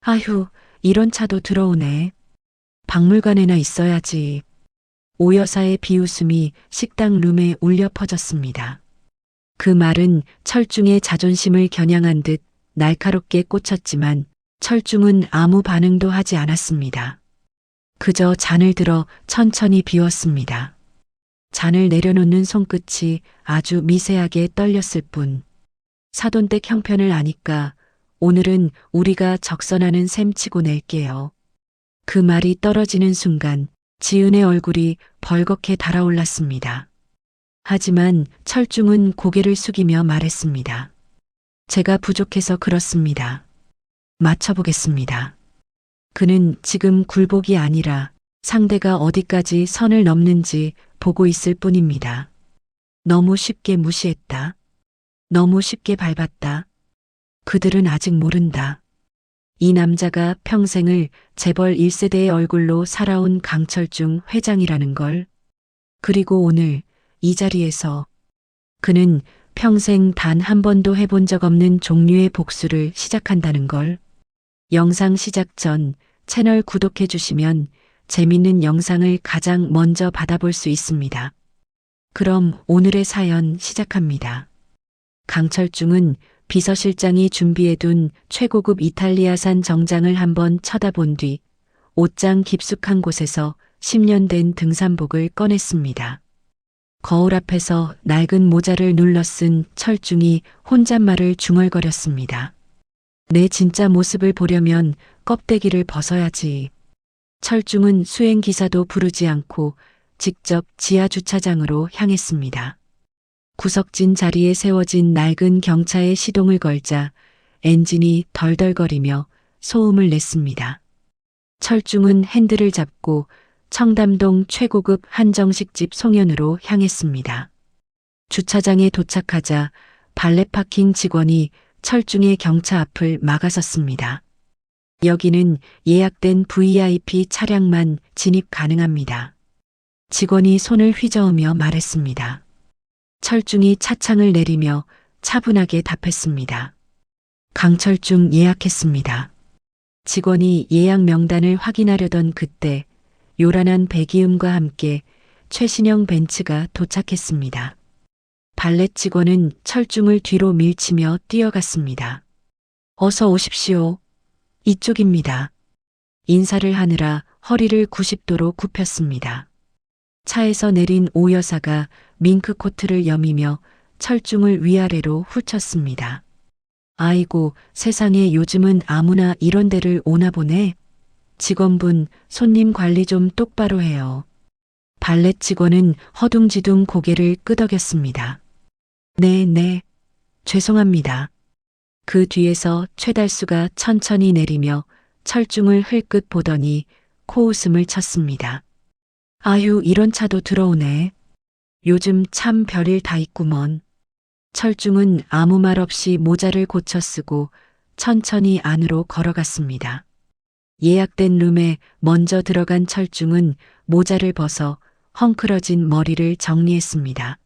아휴, 이런 차도 들어오네. 박물관에나 있어야지. 오 여사의 비웃음이 식당 룸에 울려 퍼졌습니다. 그 말은 철중의 자존심을 겨냥한 듯 날카롭게 꽂혔지만 철중은 아무 반응도 하지 않았습니다. 그저 잔을 들어 천천히 비웠습니다. 잔을 내려놓는 손끝이 아주 미세하게 떨렸을 뿐. 사돈댁 형편을 아니까 오늘은 우리가 적선하는 셈 치고 낼게요. 그 말이 떨어지는 순간 지은의 얼굴이 벌겋게 달아올랐습니다. 하지만 철중은 고개를 숙이며 말했습니다. 제가 부족해서 그렇습니다. 맞춰보겠습니다. 그는 지금 굴복이 아니라 상대가 어디까지 선을 넘는지 보고 있을 뿐입니다. 너무 쉽게 무시했다. 너무 쉽게 밟았다. 그들은 아직 모른다. 이 남자가 평생을 재벌 1세대의 얼굴로 살아온 강철중 회장이라는 걸. 그리고 오늘 이 자리에서 그는 평생 단 한 번도 해본 적 없는 종류의 복수를 시작한다는 걸. 영상 시작 전 채널 구독해 주시면 재밌는 영상을 가장 먼저 받아볼 수 있습니다. 그럼 오늘의 사연 시작합니다. 강철중은 비서실장이 준비해둔 최고급 이탈리아산 정장을 한번 쳐다본 뒤 옷장 깊숙한 곳에서 10년 된 등산복을 꺼냈습니다. 거울 앞에서 낡은 모자를 눌러 쓴 철중이 혼잣말을 중얼거렸습니다. 내 진짜 모습을 보려면 껍데기를 벗어야지. 철중은 수행기사도 부르지 않고 직접 지하 주차장으로 향했습니다. 구석진 자리에 세워진 낡은 경차에 시동을 걸자 엔진이 덜덜거리며 소음을 냈습니다. 철중은 핸들을 잡고 청담동 최고급 한정식집 송현으로 향했습니다. 주차장에 도착하자 발렛 파킹 직원이 철중의 경차 앞을 막아섰습니다. 여기는 예약된 VIP 차량만 진입 가능합니다. 직원이 손을 휘저으며 말했습니다. 철중이 차창을 내리며 차분하게 답했습니다. 강철중 예약했습니다. 직원이 예약 명단을 확인하려던 그때 요란한 배기음과 함께 최신형 벤츠가 도착했습니다. 발렛 직원은 철중을 뒤로 밀치며 뛰어갔습니다. 어서 오십시오. 이쪽입니다. 인사를 하느라 허리를 90도로 굽혔습니다. 차에서 내린 오 여사가 밍크 코트를 여미며 철중을 위아래로 훑쳤습니다. 아이고, 세상에 요즘은 아무나 이런 데를 오나 보네. 직원분, 손님 관리 좀 똑바로 해요. 발렛 직원은 허둥지둥 고개를 끄덕였습니다. 네, 죄송합니다. 그 뒤에서 최달수가 천천히 내리며 철중을 흘끗 보더니 코웃음을 쳤습니다. 아유, 이런 차도 들어오네. 요즘 참 별일 다 있구먼. 철중은 아무 말 없이 모자를 고쳐 쓰고 천천히 안으로 걸어갔습니다. 예약된 룸에 먼저 들어간 철중은 모자를 벗어 헝클어진 머리를 정리했습니다.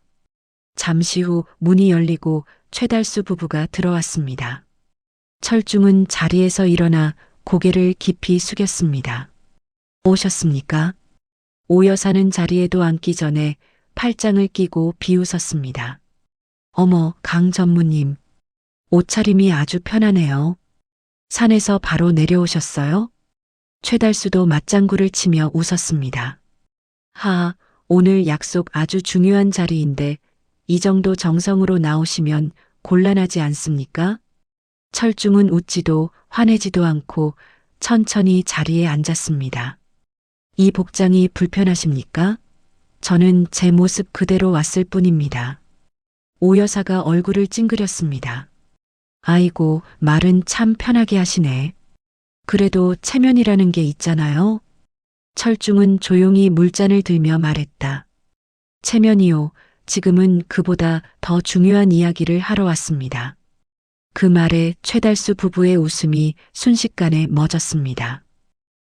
잠시 후 문이 열리고 최달수 부부가 들어왔습니다. 철중은 자리에서 일어나 고개를 깊이 숙였습니다. 오셨습니까? 오 여사는 자리에도 앉기 전에 팔짱을 끼고 비웃었습니다. 어머, 강 전무님. 옷차림이 아주 편하네요. 산에서 바로 내려오셨어요? 최달수도 맞장구를 치며 웃었습니다. 오늘 약속 아주 중요한 자리인데 이 정도 정성으로 나오시면 곤란하지 않습니까? 철중은 웃지도 화내지도 않고 천천히 자리에 앉았습니다. 이 복장이 불편하십니까? 저는 제 모습 그대로 왔을 뿐입니다. 오 여사가 얼굴을 찡그렸습니다. 아이고, 말은 참 편하게 하시네. 그래도 체면이라는 게 있잖아요. 철중은 조용히 물잔을 들며 말했다. 체면이요, 지금은 그보다 더 중요한 이야기를 하러 왔습니다. 그 말에 최달수 부부의 웃음이 순식간에 멎었습니다.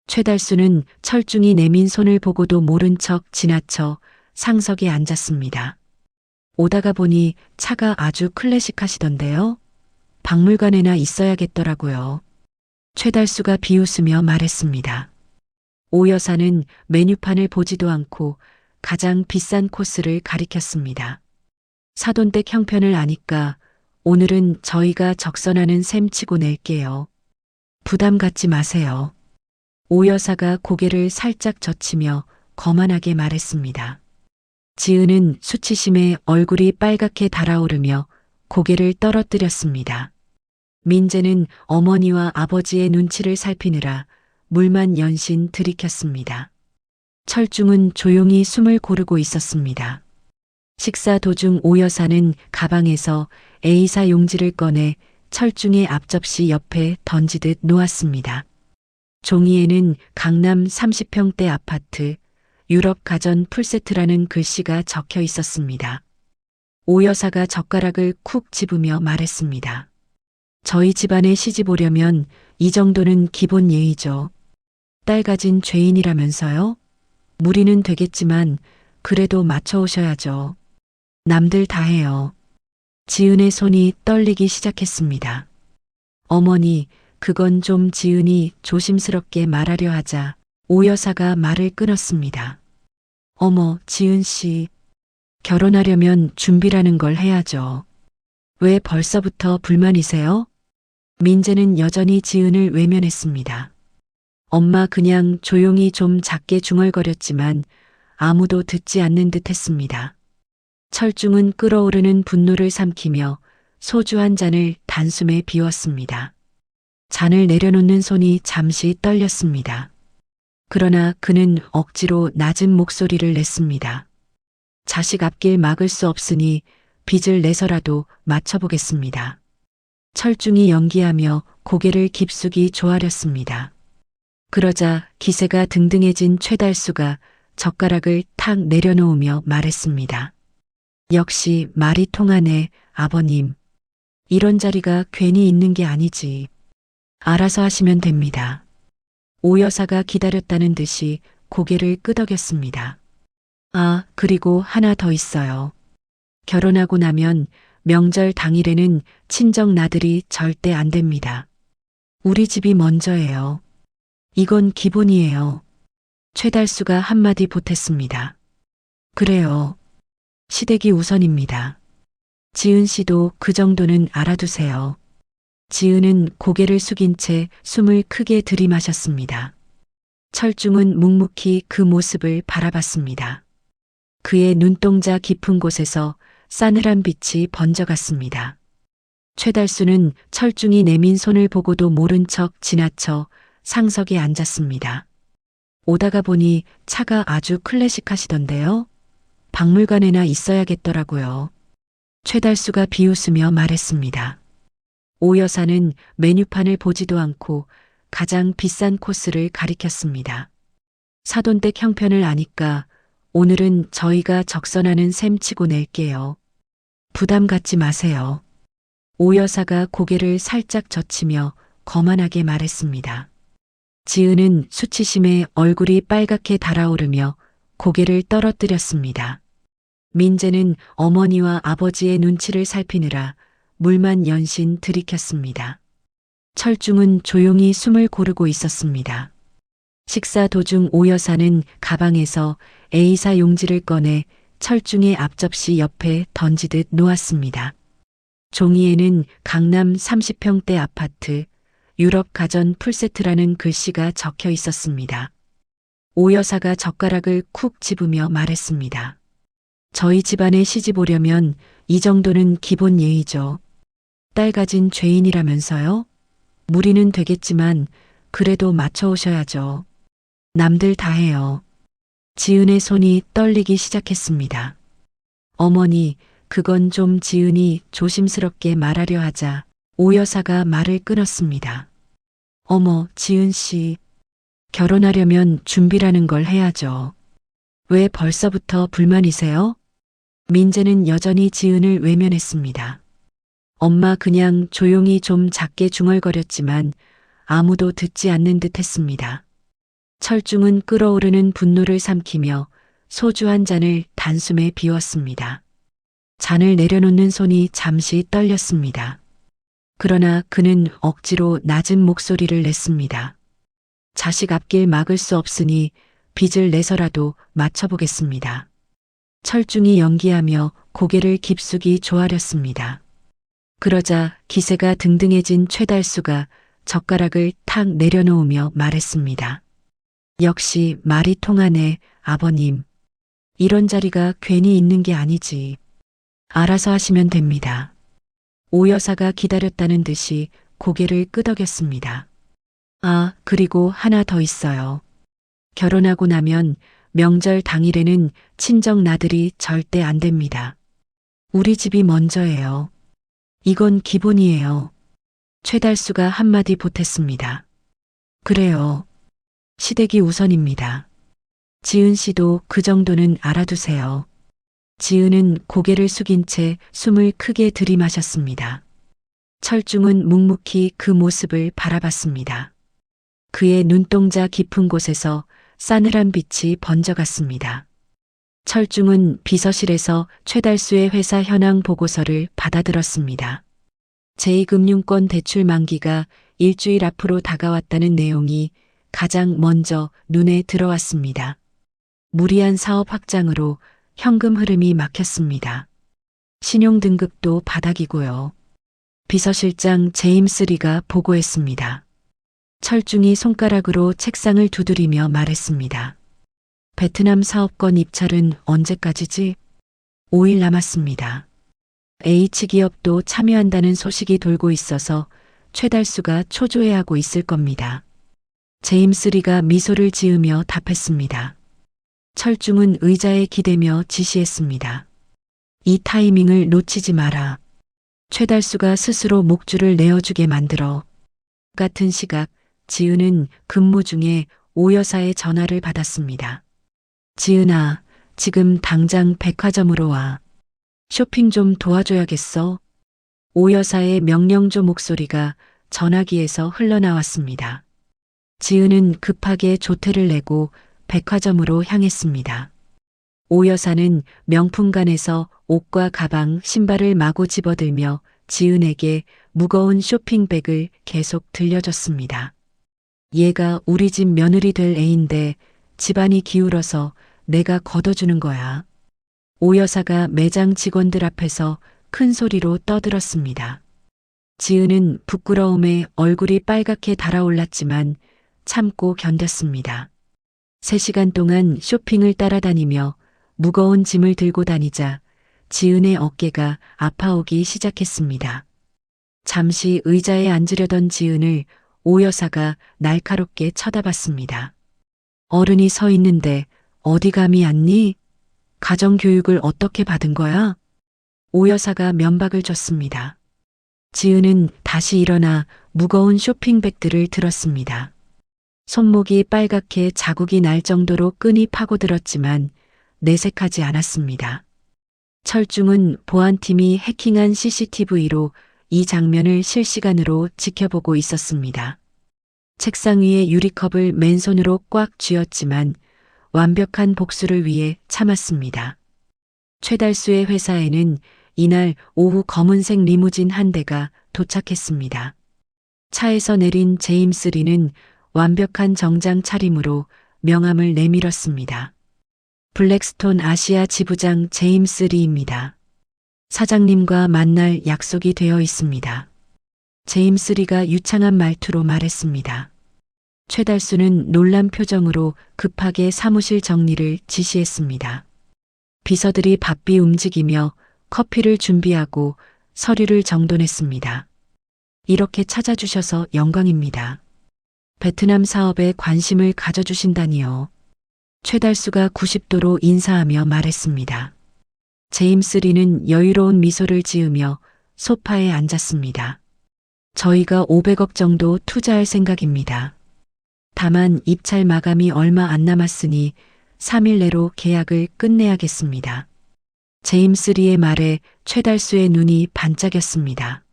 최달수는 철중이 내민 손을 보고도 모른 척 지나쳐 상석에 앉았습니다. 오다가 보니 차가 아주 클래식하시던데요. 박물관에나 있어야겠더라고요. 최달수가 비웃으며 말했습니다. 오 여사는 메뉴판을 보지도 않고 가장 비싼 코스를 가리켰습니다. 사돈댁 형편을 아니까 오늘은 저희가 적선하는 셈 치고 낼게요. 부담 갖지 마세요. 오 여사가 고개를 살짝 젖히며 거만하게 말했습니다. 지은은 수치심에 얼굴이 빨갛게 달아오르며 고개를 떨어뜨렸습니다. 민재는 어머니와 아버지의 눈치를 살피느라 물만 연신 들이켰습니다. 철중은 조용히 숨을 고르고 있었습니다. 식사 도중 오 여사는 가방에서 A사 용지를 꺼내 철중의 앞접시 옆에 던지듯 놓았습니다. 종이에는 강남 30평대 아파트, 유럽 가전 풀세트라는 글씨가 적혀 있었습니다. 오 여사가 젓가락을 쿡 집으며 말했습니다. 저희 집안에 시집 오려면 이 정도는 기본 예의죠. 딸 가진 죄인이라면서요? 무리는 되겠지만 그래도 맞춰오셔야죠. 남들 다 해요. 지은의 손이 떨리기 시작했습니다. 어머니, 그건 좀 지은이 조심스럽게 말하려 하자 오 여사가 말을 끊었습니다. 어머, 지은 씨. 결혼하려면 준비라는 걸 해야죠. 왜 벌써부터 불만이세요? 민재는 여전히 지은을 외면했습니다. 엄마 그냥 조용히 좀 작게 중얼거렸지만 아무도 듣지 않는 듯 했습니다. 철중은 끓어오르는 분노를 삼키며 소주 한 잔을 단숨에 비웠습니다. 잔을 내려놓는 손이 잠시 떨렸습니다. 그러나 그는 억지로 낮은 목소리를 냈습니다. 자식 앞길 막을 수 없으니 빚을 내서라도 맞춰보겠습니다. 철중이 연기하며 고개를 깊숙이 조아렸습니다. 그러자 기세가 등등해진 최달수가 젓가락을 탁 내려놓으며 말했습니다. 역시 말이 통하네, 아버님. 이런 자리가 괜히 있는 게 아니지. 알아서 하시면 됩니다. 오 여사가 기다렸다는 듯이 고개를 끄덕였습니다. 아, 그리고 하나 더 있어요. 결혼하고 나면 명절 당일에는 친정 나들이 절대 안 됩니다. 우리 집이 먼저예요. 이건 기본이에요. 최달수가 한마디 보탰습니다. 그래요. 시댁이 우선입니다. 지은 씨도 그 정도는 알아두세요. 지은은 고개를 숙인 채 숨을 크게 들이마셨습니다. 철중은 묵묵히 그 모습을 바라봤습니다. 그의 눈동자 깊은 곳에서 싸늘한 빛이 번져갔습니다. 최달수는 철중이 내민 손을 보고도 모른 척 지나쳐 상석에 앉았습니다. 오다가 보니 차가 아주 클래식하시던데요. 박물관에나 있어야겠더라고요. 최달수가 비웃으며 말했습니다. 오 여사는 메뉴판을 보지도 않고 가장 비싼 코스를 가리켰습니다. 사돈댁 형편을 아니까 오늘은 저희가 적선하는 셈 치고 낼게요. 부담 갖지 마세요. 오 여사가 고개를 살짝 젖히며 거만하게 말했습니다. 지은은 수치심에 얼굴이 빨갛게 달아오르며 고개를 떨어뜨렸습니다. 민재는 어머니와 아버지의 눈치를 살피느라 물만 연신 들이켰습니다. 철중은 조용히 숨을 고르고 있었습니다. 식사 도중 오 여사는 가방에서 A사 용지를 꺼내 철중의 앞접시 옆에 던지듯 놓았습니다. 종이에는 강남 30평대 아파트, 유럽 가전 풀세트라는 글씨가 적혀 있었습니다. 오 여사가 젓가락을 쿡 집으며 말했습니다. 저희 집안에 시집 오려면 이 정도는 기본 예의죠. 딸 가진 죄인이라면서요? 무리는 되겠지만 그래도 맞춰오셔야죠. 남들 다 해요. 지은의 손이 떨리기 시작했습니다. 어머니, 그건 좀 지은이 조심스럽게 말하려 하자 오 여사가 말을 끊었습니다. 어머, 지은 씨. 결혼하려면 준비라는 걸 해야죠. 왜 벌써부터 불만이세요? 민재는 여전히 지은을 외면했습니다. 엄마 그냥 조용히 좀 작게 중얼거렸지만 아무도 듣지 않는 듯 했습니다. 철중은 끓어오르는 분노를 삼키며 소주 한 잔을 단숨에 비웠습니다. 잔을 내려놓는 손이 잠시 떨렸습니다. 그러나 그는 억지로 낮은 목소리를 냈습니다. 자식 앞길 막을 수 없으니 빚을 내서라도 맞춰보겠습니다. 철중이 연기하며 고개를 깊숙이 조아렸습니다. 그러자 기세가 등등해진 최달수가 젓가락을 탁 내려놓으며 말했습니다. 역시 말이 통하네, 아버님. 이런 자리가 괜히 있는 게 아니지. 알아서 하시면 됩니다. 오 여사가 기다렸다는 듯이 고개를 끄덕였습니다. 아, 그리고 하나 더 있어요. 결혼하고 나면 명절 당일에는 친정 나들이 절대 안 됩니다. 우리 집이 먼저예요. 이건 기본이에요. 최달수가 한마디 보탰습니다. 그래요. 시댁이 우선입니다. 지은 씨도 그 정도는 알아두세요. 지은은 고개를 숙인 채 숨을 크게 들이마셨습니다. 철중은 묵묵히 그 모습을 바라봤습니다. 그의 눈동자 깊은 곳에서 싸늘한 빛이 번져갔습니다. 철중은 비서실에서 최달수의 회사 현황 보고서를 받아들었습니다. 제2금융권 대출 만기가 일주일 앞으로 다가왔다는 내용이 가장 먼저 눈에 들어왔습니다. 무리한 사업 확장으로 현금 흐름이 막혔습니다. 신용 등급도 바닥이고요. 비서실장 제임스 리가 보고했습니다. 철중이 손가락으로 책상을 두드리며 말했습니다. 베트남 사업권 입찰은 언제까지지? 5일 남았습니다. H기업도 참여한다는 소식이 돌고 있어서 최달수가 초조해하고 있을 겁니다. 제임스 리가 미소를 지으며 답했습니다. 철중은 의자에 기대며 지시했습니다. 이 타이밍을 놓치지 마라. 최달수가 스스로 목줄을 내어주게 만들어. 같은 시각 지은은 근무 중에 오 여사의 전화를 받았습니다. 지은아, 지금 당장 백화점으로 와. 쇼핑 좀 도와줘야겠어. 오 여사의 명령조 목소리가 전화기에서 흘러나왔습니다. 지은은 급하게 조퇴를 내고 백화점으로 향했습니다. 오 여사는 명품관에서 옷과 가방, 신발을 마구 집어들며 지은에게 무거운 쇼핑백을 계속 들려줬습니다. 얘가 우리 집 며느리 될 애인데 집안이 기울어서 내가 걷어주는 거야. 오 여사가 매장 직원들 앞에서 큰 소리로 떠들었습니다. 지은은 부끄러움에 얼굴이 빨갛게 달아올랐지만 참고 견뎠습니다. 3시간 동안 쇼핑을 따라다니며 무거운 짐을 들고 다니자 지은의 어깨가 아파오기 시작했습니다. 잠시 의자에 앉으려던 지은을 오 여사가 날카롭게 쳐다봤습니다. 어른이 서 있는데 어디 감히 앉니? 가정교육을 어떻게 받은 거야? 오 여사가 면박을 줬습니다. 지은은 다시 일어나 무거운 쇼핑백들을 들었습니다. 손목이 빨갛게 자국이 날 정도로 끈이 파고들었지만 내색하지 않았습니다. 철중은 보안팀이 해킹한 CCTV로 이 장면을 실시간으로 지켜보고 있었습니다. 책상 위에 유리컵을 맨손으로 꽉 쥐었지만 완벽한 복수를 위해 참았습니다. 최달수의 회사에는 이날 오후 검은색 리무진 한 대가 도착했습니다. 차에서 내린 제임스 리는 완벽한 정장 차림으로 명함을 내밀었습니다. 블랙스톤 아시아 지부장 제임스 리입니다. 사장님과 만날 약속이 되어 있습니다. 제임스 리가 유창한 말투로 말했습니다. 최달수는 놀란 표정으로 급하게 사무실 정리를 지시했습니다. 비서들이 바삐 움직이며 커피를 준비하고 서류를 정돈했습니다. 이렇게 찾아주셔서 영광입니다. 베트남 사업에 관심을 가져주신다니요. 최달수가 90도로 인사하며 말했습니다. 제임스 리는 여유로운 미소를 지으며 소파에 앉았습니다. 저희가 500억 정도 투자할 생각입니다. 다만 입찰 마감이 얼마 안 남았으니 3일 내로 계약을 끝내야겠습니다. 제임스 리의 말에 최달수의 눈이 반짝였습니다.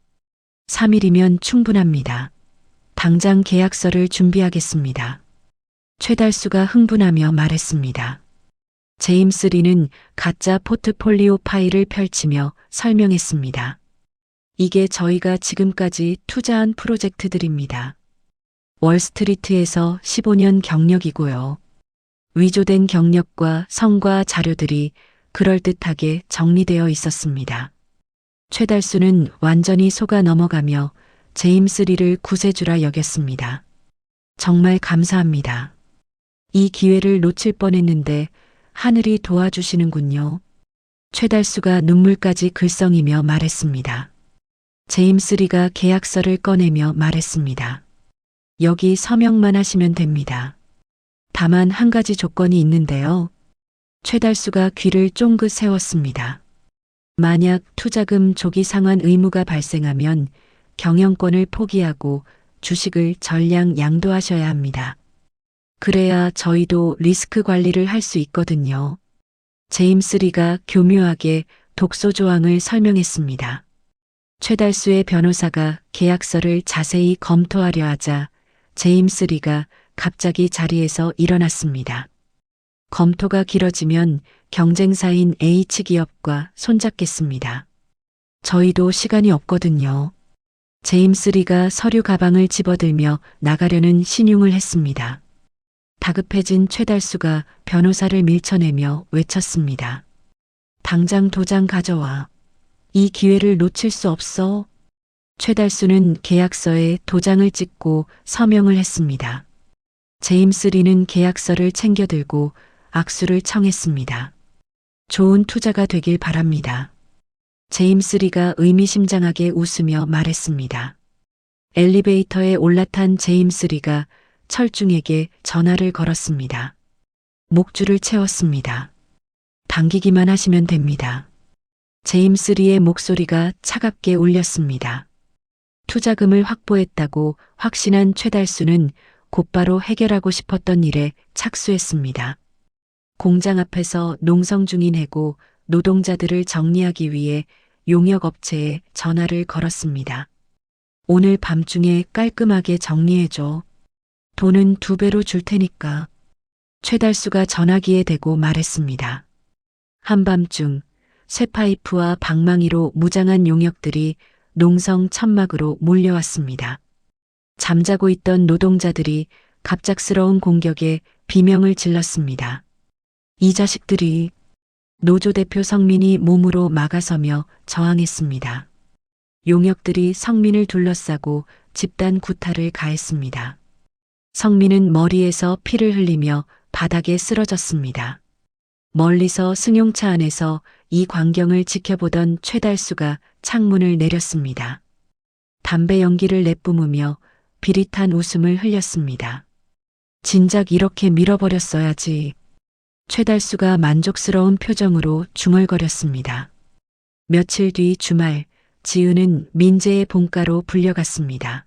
3일이면 충분합니다. 당장 계약서를 준비하겠습니다. 최달수가 흥분하며 말했습니다. 제임스 리는 가짜 포트폴리오 파일을 펼치며 설명했습니다. 이게 저희가 지금까지 투자한 프로젝트들입니다. 월스트리트에서 15년 경력이고요. 위조된 경력과 성과 자료들이 그럴듯하게 정리되어 있었습니다. 최달수는 완전히 속아 넘어가며 제임스 리를 구세주라 여겼습니다. 정말 감사합니다. 이 기회를 놓칠 뻔했는데 하늘이 도와주시는군요. 최달수가 눈물까지 글썽이며 말했습니다. 제임스 리가 계약서를 꺼내며 말했습니다. 여기 서명만 하시면 됩니다. 다만 한 가지 조건이 있는데요. 최달수가 귀를 쫑긋 세웠습니다. 만약 투자금 조기 상환 의무가 발생하면 경영권을 포기하고 주식을 전량 양도하셔야 합니다. 그래야 저희도 리스크 관리를 할 수 있거든요. 제임스 리가 교묘하게 독소 조항을 설명했습니다. 최달수의 변호사가 계약서를 자세히 검토하려 하자 제임스 리가 갑자기 자리에서 일어났습니다. 검토가 길어지면 경쟁사인 H기업과 손잡겠습니다. 저희도 시간이 없거든요. 제임스 리가 서류 가방을 집어들며 나가려는 신용을 했습니다. 다급해진 최달수가 변호사를 밀쳐내며 외쳤습니다. 당장 도장 가져와. 이 기회를 놓칠 수 없어. 최달수는 계약서에 도장을 찍고 서명을 했습니다. 제임스 리는 계약서를 챙겨들고 악수를 청했습니다. 좋은 투자가 되길 바랍니다. 제임스 리가 의미심장하게 웃으며 말했습니다. 엘리베이터에 올라탄 제임스 리가 철중에게 전화를 걸었습니다. 목줄을 채웠습니다. 당기기만 하시면 됩니다. 제임스 리의 목소리가 차갑게 울렸습니다. 투자금을 확보했다고 확신한 최달수는 곧바로 해결하고 싶었던 일에 착수했습니다. 공장 앞에서 농성 중인 해고 노동자들을 정리하기 위해 용역업체에 전화를 걸었습니다. 오늘 밤중에 깔끔하게 정리해줘. 돈은 2배로 줄 테니까. 최달수가 전화기에 대고 말했습니다. 한밤중 쇠파이프와 방망이로 무장한 용역들이 농성 천막으로 몰려왔습니다. 잠자고 있던 노동자들이 갑작스러운 공격에 비명을 질렀습니다. 이 자식들이. 노조 대표 성민이 몸으로 막아서며 저항했습니다. 용역들이 성민을 둘러싸고 집단 구타를 가했습니다. 성민은 머리에서 피를 흘리며 바닥에 쓰러졌습니다. 멀리서 승용차 안에서 이 광경을 지켜보던 최달수가 창문을 내렸습니다. 담배 연기를 내뿜으며 비릿한 웃음을 흘렸습니다. 진작 이렇게 밀어버렸어야지. 최달수가 만족스러운 표정으로 중얼거렸습니다. 며칠 뒤 주말, 지은은 민재의 본가로 불려갔습니다.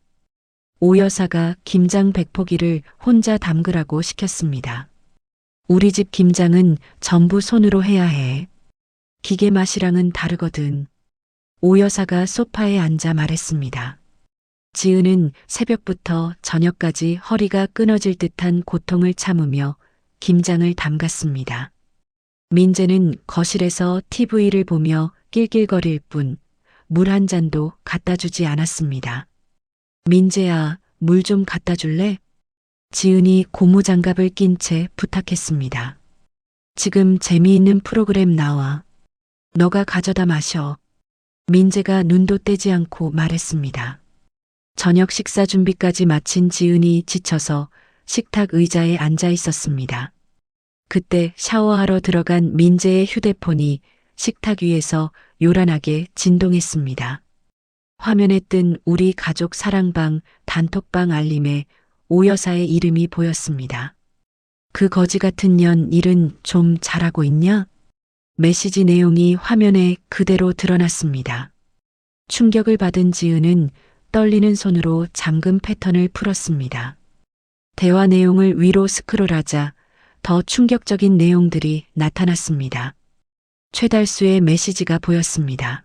오 여사가 김장 100포기를 혼자 담그라고 시켰습니다. 우리 집 김장은 전부 손으로 해야 해. 기계 맛이랑은 다르거든. 오 여사가 소파에 앉아 말했습니다. 지은은 새벽부터 저녁까지 허리가 끊어질 듯한 고통을 참으며 김장을 담갔습니다. 민재는 거실에서 TV를 보며 낄낄거릴 뿐 물 한 잔도 갖다 주지 않았습니다. 민재야, 물 좀 갖다 줄래? 지은이 고무장갑을 낀 채 부탁했습니다. 지금 재미있는 프로그램 나와. 너가 가져다 마셔. 민재가 눈도 떼지 않고 말했습니다. 저녁 식사 준비까지 마친 지은이 지쳐서 식탁 의자에 앉아 있었습니다. 그때 샤워하러 들어간 민재의 휴대폰이 식탁 위에서 요란하게 진동했습니다. 화면에 뜬 우리 가족 사랑방 단톡방 알림에 오 여사의 이름이 보였습니다. 그 거지 같은 년 일은 좀 잘하고 있냐? 메시지 내용이 화면에 그대로 드러났습니다. 충격을 받은 지은은 떨리는 손으로 잠금 패턴을 풀었습니다. 대화 내용을 위로 스크롤하자 더 충격적인 내용들이 나타났습니다. 최달수의 메시지가 보였습니다.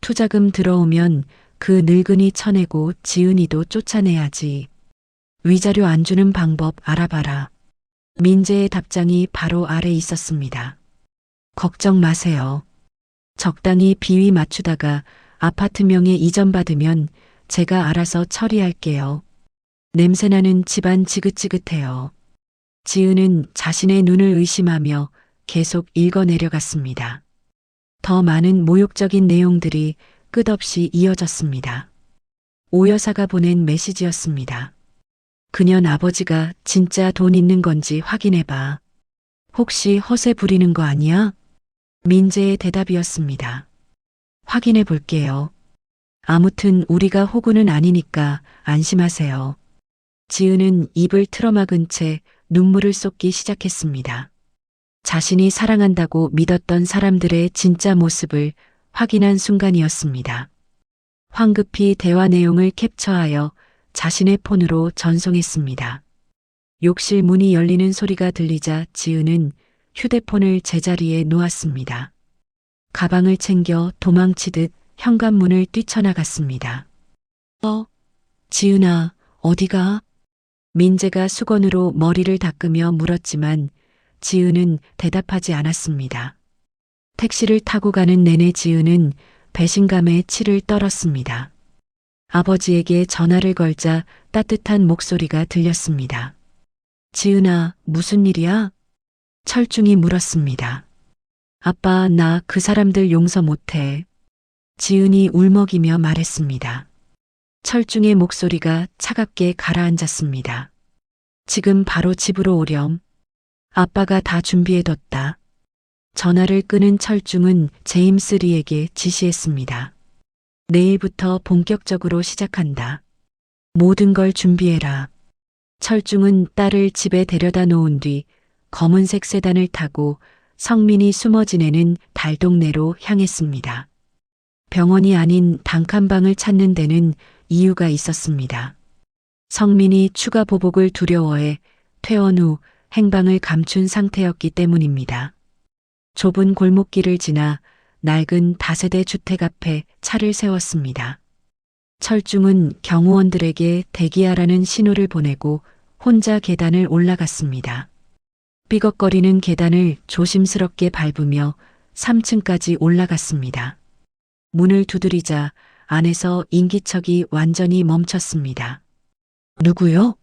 투자금 들어오면 그 늙은이 쳐내고 지은이도 쫓아내야지. 위자료 안 주는 방법 알아봐라. 민재의 답장이 바로 아래 있었습니다. 걱정 마세요. 적당히 비위 맞추다가 아파트명에 이전받으면 제가 알아서 처리할게요. 냄새나는 집안 지긋지긋해요. 지은은 자신의 눈을 의심하며 계속 읽어내려갔습니다. 더 많은 모욕적인 내용들이 끝없이 이어졌습니다. 오 여사가 보낸 메시지였습니다. 그년 아버지가 진짜 돈 있는 건지 확인해봐. 혹시 허세 부리는 거 아니야? 민재의 대답이었습니다. 확인해 볼게요. 아무튼 우리가 호구는 아니니까 안심하세요. 지은은 입을 틀어막은 채 눈물을 쏟기 시작했습니다. 자신이 사랑한다고 믿었던 사람들의 진짜 모습을 확인한 순간이었습니다. 황급히 대화 내용을 캡처하여 자신의 폰으로 전송했습니다. 욕실 문이 열리는 소리가 들리자 지은은 휴대폰을 제자리에 놓았습니다. 가방을 챙겨 도망치듯 현관문을 뛰쳐나갔습니다. 지은아, 어디가? 민재가 수건으로 머리를 닦으며 물었지만 지은은 대답하지 않았습니다. 택시를 타고 가는 내내 지은은 배신감에 치를 떨었습니다. 아버지에게 전화를 걸자 따뜻한 목소리가 들렸습니다. 지은아, 무슨 일이야? 철중이 물었습니다. 아빠, 나 그 사람들 용서 못해. 지은이 울먹이며 말했습니다. 철중의 목소리가 차갑게 가라앉았습니다. 지금 바로 집으로 오렴. 아빠가 다 준비해뒀다. 전화를 끊은 철중은 제임스 리에게 지시했습니다. 내일부터 본격적으로 시작한다. 모든 걸 준비해라. 철중은 딸을 집에 데려다 놓은 뒤 검은색 세단을 타고 성민이 숨어 지내는 달동네로 향했습니다. 병원이 아닌 단칸방을 찾는 데는 이유가 있었습니다. 성민이 추가 보복을 두려워해 퇴원 후 행방을 감춘 상태였기 때문입니다. 좁은 골목길을 지나 낡은 다세대 주택 앞에 차를 세웠습니다. 철중은 경호원들에게 대기하라는 신호를 보내고 혼자 계단을 올라갔습니다. 삐걱거리는 계단을 조심스럽게 밟으며 3층까지 올라갔습니다. 문을 두드리자 안에서 인기척이 완전히 멈췄습니다. 누구요?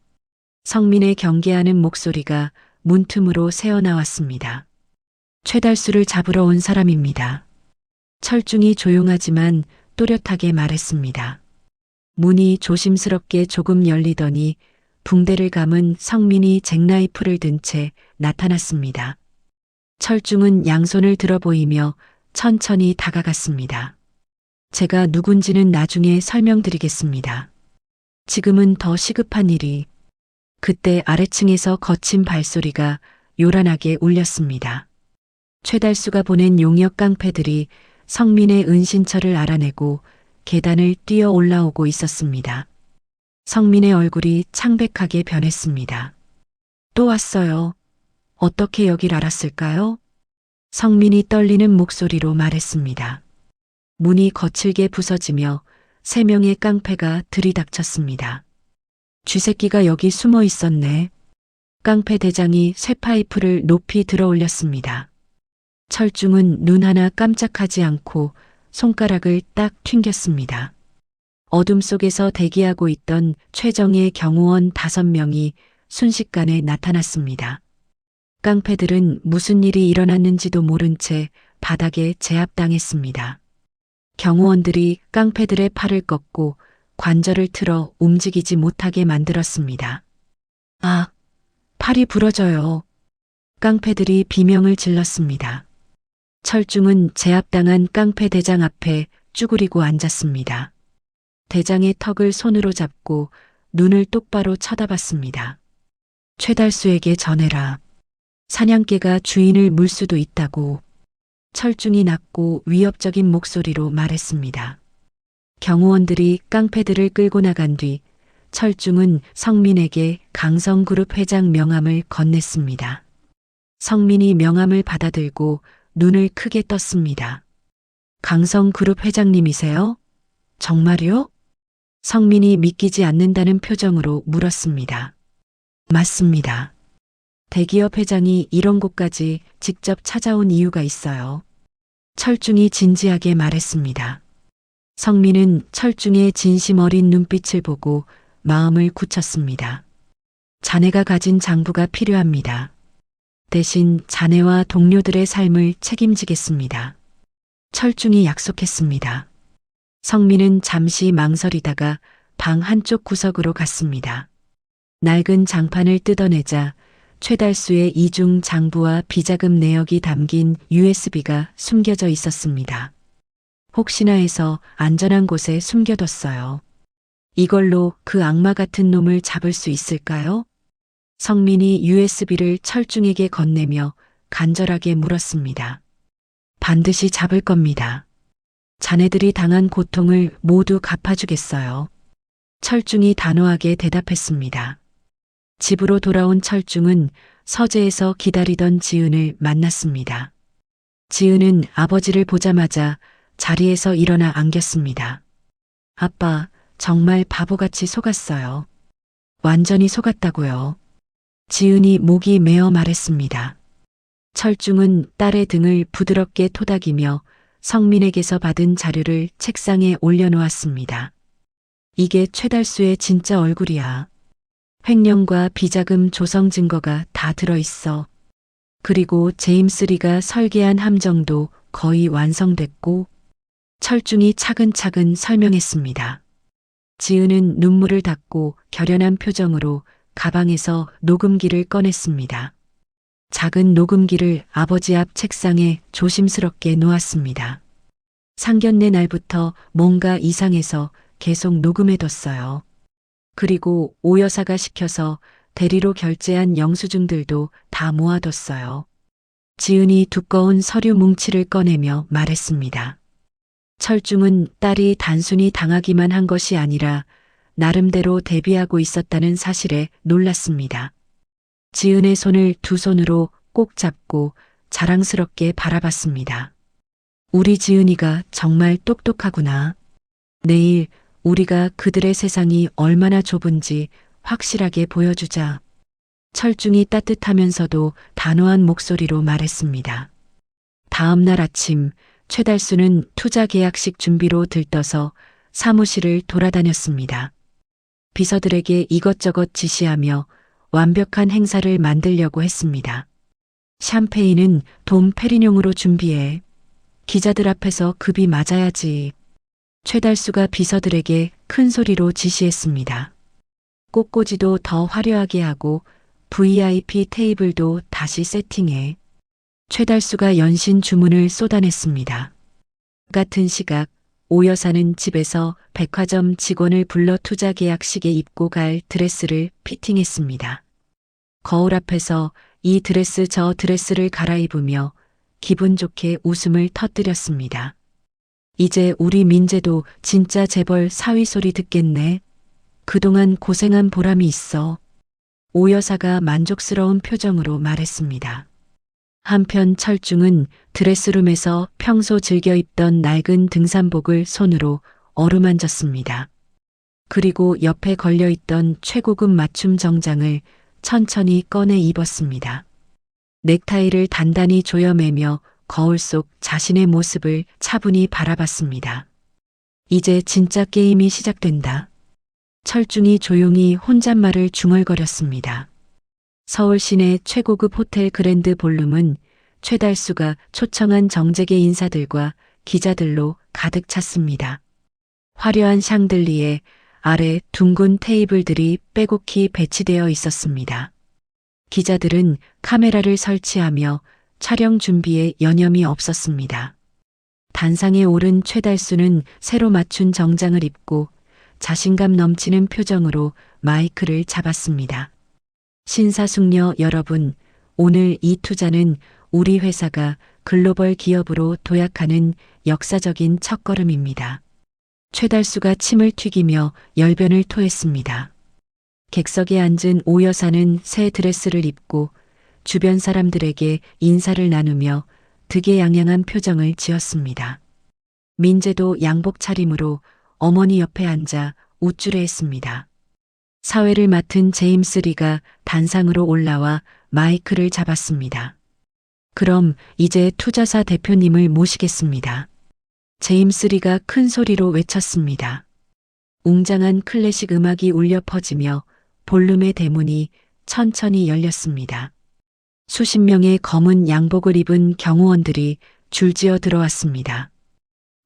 성민의 경계하는 목소리가 문틈으로 새어나왔습니다. 최달수를 잡으러 온 사람입니다. 철중이 조용하지만 또렷하게 말했습니다. 문이 조심스럽게 조금 열리더니 붕대를 감은 성민이 잭나이프를 든 채 나타났습니다. 철중은 양손을 들어 보이며 천천히 다가갔습니다. 제가 누군지는 나중에 설명드리겠습니다. 지금은 더 시급한 일이. 그때 아래층에서 거친 발소리가 요란하게 울렸습니다. 최달수가 보낸 용역 깡패들이 성민의 은신처를 알아내고 계단을 뛰어 올라오고 있었습니다. 성민의 얼굴이 창백하게 변했습니다. 또 왔어요. 어떻게 여길 알았을까요? 성민이 떨리는 목소리로 말했습니다. 문이 거칠게 부서지며 3명의 깡패가 들이닥쳤습니다. 쥐새끼가 여기 숨어 있었네. 깡패 대장이 쇠파이프를 높이 들어 올렸습니다. 철중은 눈 하나 깜짝하지 않고 손가락을 딱 튕겼습니다. 어둠 속에서 대기하고 있던 최정예 경호원 5명이 순식간에 나타났습니다. 깡패들은 무슨 일이 일어났는지도 모른 채 바닥에 제압당했습니다. 경호원들이 깡패들의 팔을 꺾고 관절을 틀어 움직이지 못하게 만들었습니다. 아, 팔이 부러져요. 깡패들이 비명을 질렀습니다. 철중은 제압당한 깡패 대장 앞에 쭈그리고 앉았습니다. 대장의 턱을 손으로 잡고 눈을 똑바로 쳐다봤습니다. 최달수에게 전해라. 사냥개가 주인을 물 수도 있다고. 철중이 낮고 위협적인 목소리로 말했습니다. 경호원들이 깡패들을 끌고 나간 뒤 철중은 성민에게 강성그룹 회장 명함을 건넸습니다. 성민이 명함을 받아들고 눈을 크게 떴습니다. 강성그룹 회장님이세요? 정말요? 성민이 믿기지 않는다는 표정으로 물었습니다. 맞습니다. 대기업 회장이 이런 곳까지 직접 찾아온 이유가 있어요. 철중이 진지하게 말했습니다. 성민은 철중의 진심 어린 눈빛을 보고 마음을 굳혔습니다. 자네가 가진 장부가 필요합니다. 대신 자네와 동료들의 삶을 책임지겠습니다. 철중이 약속했습니다. 성민은 잠시 망설이다가 방 한쪽 구석으로 갔습니다. 낡은 장판을 뜯어내자 최달수의 이중 장부와 비자금 내역이 담긴 USB가 숨겨져 있었습니다. 혹시나 해서 안전한 곳에 숨겨뒀어요. 이걸로 그 악마 같은 놈을 잡을 수 있을까요? 성민이 USB를 철중에게 건네며 간절하게 물었습니다. 반드시 잡을 겁니다. 자네들이 당한 고통을 모두 갚아주겠어요. 철중이 단호하게 대답했습니다. 집으로 돌아온 철중은 서재에서 기다리던 지은을 만났습니다. 지은은 아버지를 보자마자 자리에서 일어나 안겼습니다. 아빠, 정말 바보같이 속았어요. 완전히 속았다고요. 지은이 목이 메어 말했습니다. 철중은 딸의 등을 부드럽게 토닥이며 성민에게서 받은 자료를 책상에 올려놓았습니다. 이게 최달수의 진짜 얼굴이야. 횡령과 비자금 조성 증거가 다 들어있어. 그리고 제임스 리가 설계한 함정도 거의 완성됐고, 철중이 차근차근 설명했습니다. 지은은 눈물을 닦고 결연한 표정으로 가방에서 녹음기를 꺼냈습니다. 작은 녹음기를 아버지 앞 책상에 조심스럽게 놓았습니다. 상견례 날부터 뭔가 이상해서 계속 녹음해뒀어요. 그리고 오 여사가 시켜서 대리로 결제한 영수증들도 다 모아뒀어요. 지은이 두꺼운 서류 뭉치를 꺼내며 말했습니다. 철중은 딸이 단순히 당하기만 한 것이 아니라 나름대로 대비하고 있었다는 사실에 놀랐습니다. 지은의 손을 두 손으로 꼭 잡고 자랑스럽게 바라봤습니다. 우리 지은이가 정말 똑똑하구나. 내일 우리가 그들의 세상이 얼마나 좁은지 확실하게 보여주자. 철중이 따뜻하면서도 단호한 목소리로 말했습니다. 다음 날 아침 최달수는 투자 계약식 준비로 들떠서 사무실을 돌아다녔습니다. 비서들에게 이것저것 지시하며 완벽한 행사를 만들려고 했습니다. 샴페인은 돔 페리뇽으로 준비해. 기자들 앞에서 급이 맞아야지. 최달수가 비서들에게 큰 소리로 지시했습니다. 꽃꽂이도 더 화려하게 하고 VIP 테이블도 다시 세팅해. 최달수가 연신 주문을 쏟아냈습니다. 같은 시각 오 여사는 집에서 백화점 직원을 불러 투자 계약식에 입고 갈 드레스를 피팅했습니다. 거울 앞에서 이 드레스 저 드레스를 갈아입으며 기분 좋게 웃음을 터뜨렸습니다. 이제 우리 민재도 진짜 재벌 사위 소리 듣겠네. 그동안 고생한 보람이 있어. 오 여사가 만족스러운 표정으로 말했습니다. 한편 철중은 드레스룸에서 평소 즐겨 입던 낡은 등산복을 손으로 어루만졌습니다. 그리고 옆에 걸려있던 최고급 맞춤 정장을 천천히 꺼내 입었습니다. 넥타이를 단단히 조여매며 거울 속 자신의 모습을 차분히 바라봤습니다. 이제 진짜 게임이 시작된다. 철중이 조용히 혼잣말을 중얼거렸습니다. 서울 시내 최고급 호텔 그랜드 볼룸은 최달수가 초청한 정재계 인사들과 기자들로 가득 찼습니다. 화려한 샹들리에 아래 둥근 테이블들이 빼곡히 배치되어 있었습니다. 기자들은 카메라를 설치하며 촬영 준비에 여념이 없었습니다. 단상에 오른 최달수는 새로 맞춘 정장을 입고 자신감 넘치는 표정으로 마이크를 잡았습니다. 신사숙녀 여러분, 오늘 이 투자는 우리 회사가 글로벌 기업으로 도약하는 역사적인 첫걸음입니다. 최달수가 침을 튀기며 열변을 토했습니다. 객석에 앉은 오 여사는 새 드레스를 입고 주변 사람들에게 인사를 나누며 득의양양한 표정을 지었습니다. 민재도 양복 차림으로 어머니 옆에 앉아 우쭐해했습니다. 사회를 맡은 제임스 리가 단상으로 올라와 마이크를 잡았습니다. 그럼 이제 투자사 대표님을 모시겠습니다. 제임스 리가 큰 소리로 외쳤습니다. 웅장한 클래식 음악이 울려 퍼지며 볼룸의 대문이 천천히 열렸습니다. 수십 명의 검은 양복을 입은 경호원들이 줄지어 들어왔습니다.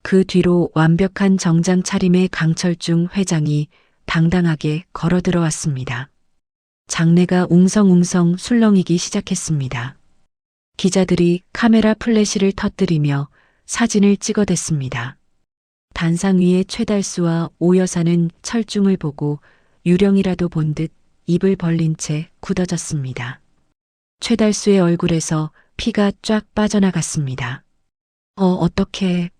그 뒤로 완벽한 정장 차림의 강철중 회장이 당당하게 걸어 들어왔습니다. 장내가 웅성웅성 술렁이기 시작했습니다. 기자들이 카메라 플래시를 터뜨리며 사진을 찍어댔습니다. 단상 위에 최달수와 오 여사는 철중을 보고 유령이라도 본 듯 입을 벌린 채 굳어졌습니다. 최달수의 얼굴에서 피가 쫙 빠져나갔습니다. 어떡해.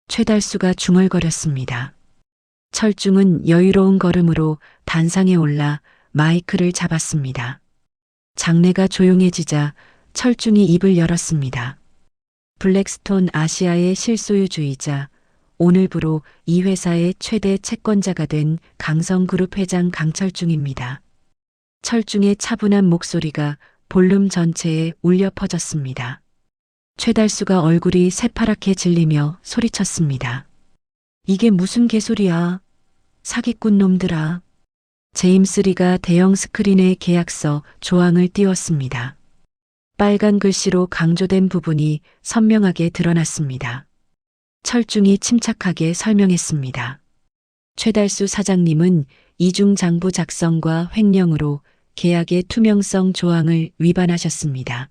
최달수가 중얼거렸습니다. 철중은 여유로운 걸음으로 단상에 올라 마이크를 잡았습니다. 장내가 조용해지자 철중이 입을 열었습니다. 블랙스톤 아시아의 실소유주이자 오늘부로 이 회사의 최대 채권자가 된 강성그룹 회장 강철중입니다. 철중의 차분한 목소리가 볼룸 전체에 울려 퍼졌습니다. 최달수가 얼굴이 새파랗게 질리며 소리쳤습니다. 이게 무슨 개소리야. 사기꾼 놈들아. 제임스 리가 대형 스크린에 계약서 조항을 띄웠습니다. 빨간 글씨로 강조된 부분이 선명하게 드러났습니다. 철중이 침착하게 설명했습니다. 최달수 사장님은 이중장부 작성과 횡령으로 계약의 투명성 조항을 위반하셨습니다.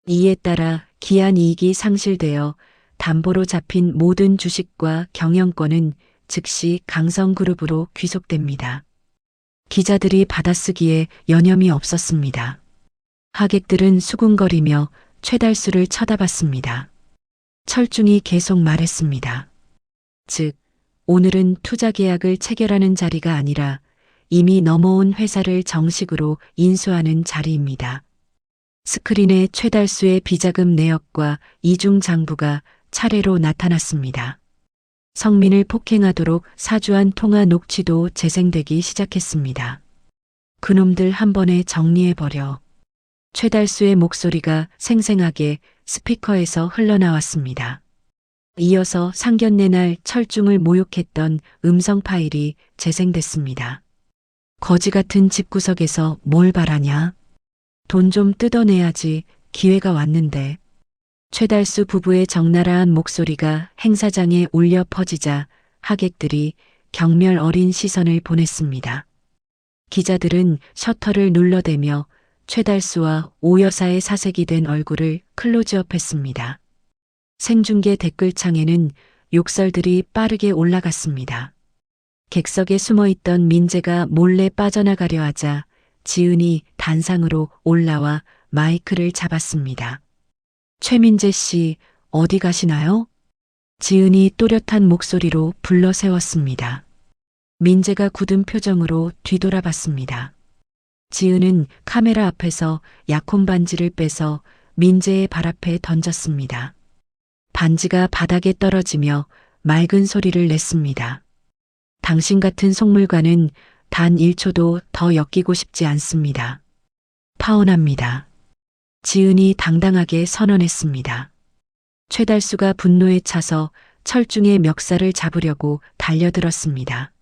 이에 따라 기한 이익이 상실되어 담보로 잡힌 모든 주식과 경영권은 즉시 강성그룹으로 귀속됩니다. 기자들이 받아쓰기에 여념이 없었습니다. 하객들은 수군거리며 최달수를 쳐다봤습니다. 철중이 계속 말했습니다. 즉, 오늘은 투자 계약을 체결하는 자리가 아니라 이미 넘어온 회사를 정식으로 인수하는 자리입니다. 스크린에 최달수의 비자금 내역과 이중 장부가 차례로 나타났습니다. 성민을 폭행하도록 사주한 통화 녹취도 재생되기 시작했습니다. 그놈들 한 번에 정리해버려. 최달수의 목소리가 생생하게 스피커에서 흘러나왔습니다. 이어서 상견례 날 철중을 모욕했던 음성 파일이 재생됐습니다. 거지 같은 집구석에서 뭘 바라냐? 돈 좀 뜯어내야지. 기회가 왔는데. 최달수 부부의 적나라한 목소리가 행사장에 울려 퍼지자 하객들이 경멸 어린 시선을 보냈습니다. 기자들은 셔터를 눌러대며 최달수와 오 여사의 사색이 된 얼굴을 클로즈업했습니다. 생중계 댓글창에는 욕설들이 빠르게 올라갔습니다. 객석에 숨어있던 민재가 몰래 빠져나가려 하자 지은이 단상으로 올라와 마이크를 잡았습니다. 최민재 씨, 어디 가시나요? 지은이 또렷한 목소리로 불러 세웠습니다. 민재가 굳은 표정으로 뒤돌아봤습니다. 지은은 카메라 앞에서 약혼 반지를 빼서 민재의 발 앞에 던졌습니다. 반지가 바닥에 떨어지며 맑은 소리를 냈습니다. 당신 같은 속물과는 단 1초도 더 엮이고 싶지 않습니다. 파혼합니다. 지은이 당당하게 선언했습니다. 최달수가 분노에 차서 철중의 멱살을 잡으려고 달려들었습니다.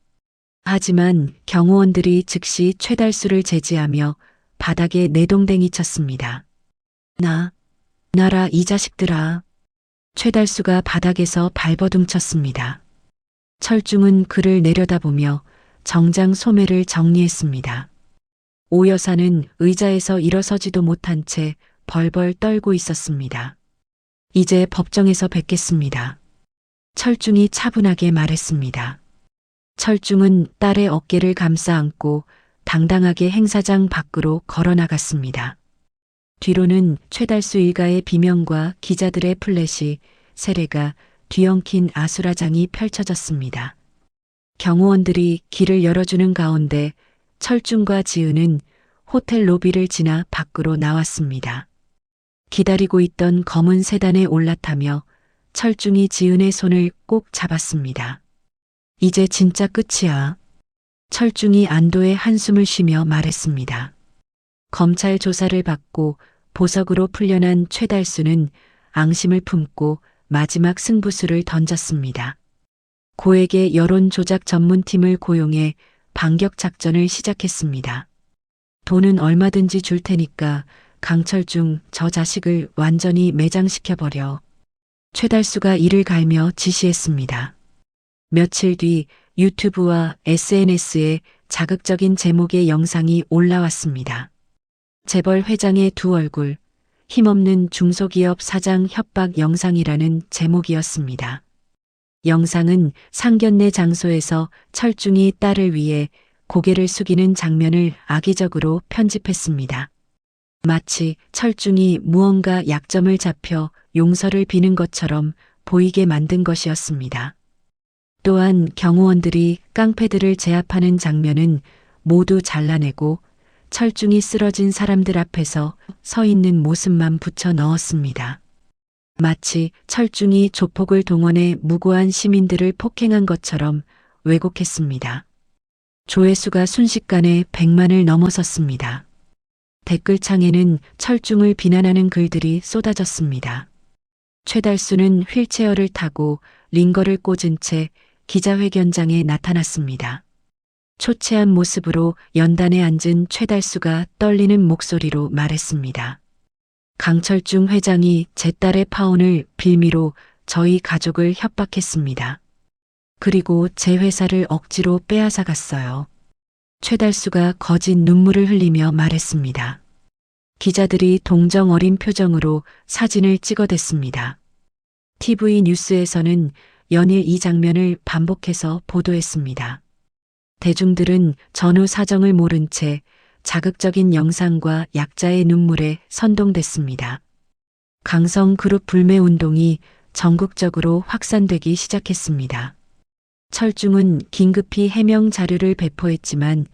하지만 경호원들이 즉시 최달수를 제지하며 바닥에 내동댕이 쳤습니다. 나라 이 자식들아. 최달수가 바닥에서 발버둥쳤습니다. 철중은 그를 내려다보며 정장 소매를 정리했습니다. 오 여사는 의자에서 일어서지도 못한 채 벌벌 떨고 있었습니다. 이제 법정에서 뵙겠습니다. 철중이 차분하게 말했습니다. 철중은 딸의 어깨를 감싸 안고 당당하게 행사장 밖으로 걸어나갔습니다. 뒤로는 최달수 일가의 비명과 기자들의 플래시, 세례가 뒤엉킨 아수라장이 펼쳐졌습니다. 경호원들이 길을 열어주는 가운데 철중과 지은은 호텔 로비를 지나 밖으로 나왔습니다. 기다리고 있던 검은 세단에 올라타며 철중이 지은의 손을 꼭 잡았습니다. 이제 진짜 끝이야. 철중이 안도의 한숨을 쉬며 말했습니다. 검찰 조사를 받고 보석으로 풀려난 최달수는 앙심을 품고 마지막 승부수를 던졌습니다. 고액의 여론 조작 전문팀을 고용해 반격 작전을 시작했습니다. 돈은 얼마든지 줄 테니까 강철중 저 자식을 완전히 매장시켜버려. 최달수가 이를 갈며 지시했습니다. 며칠 뒤 유튜브와 SNS에 자극적인 제목의 영상이 올라왔습니다. 재벌 회장의 두 얼굴, 힘없는 중소기업 사장 협박 영상이라는 제목이었습니다. 영상은 상견례 장소에서 철중이 딸을 위해 고개를 숙이는 장면을 악의적으로 편집했습니다. 마치 철중이 무언가 약점을 잡혀 용서를 비는 것처럼 보이게 만든 것이었습니다. 또한 경호원들이 깡패들을 제압하는 장면은 모두 잘라내고 철중이 쓰러진 사람들 앞에서 서 있는 모습만 붙여 넣었습니다. 마치 철중이 조폭을 동원해 무고한 시민들을 폭행한 것처럼 왜곡했습니다. 조회수가 순식간에 100만을 넘어섰습니다. 댓글창에는 철중을 비난하는 글들이 쏟아졌습니다. 최달수는 휠체어를 타고 링거를 꽂은 채 기자회견장에 나타났습니다. 초췌한 모습으로 연단에 앉은 최달수가 떨리는 목소리로 말했습니다. 강철중 회장이 제 딸의 파혼을 빌미로 저희 가족을 협박했습니다. 그리고 제 회사를 억지로 빼앗아 갔어요. 최달수가 거짓 눈물을 흘리며 말했습니다. 기자들이 동정 어린 표정으로 사진을 찍어댔습니다. TV 뉴스에서는 연일 이 장면을 반복해서 보도했습니다. 대중들은 전후 사정을 모른 채 자극적인 영상과 약자의 눈물에 선동됐습니다. 강성그룹 불매운동이 전국적으로 확산되기 시작했습니다. 철중은 긴급히 해명 자료를 배포했지만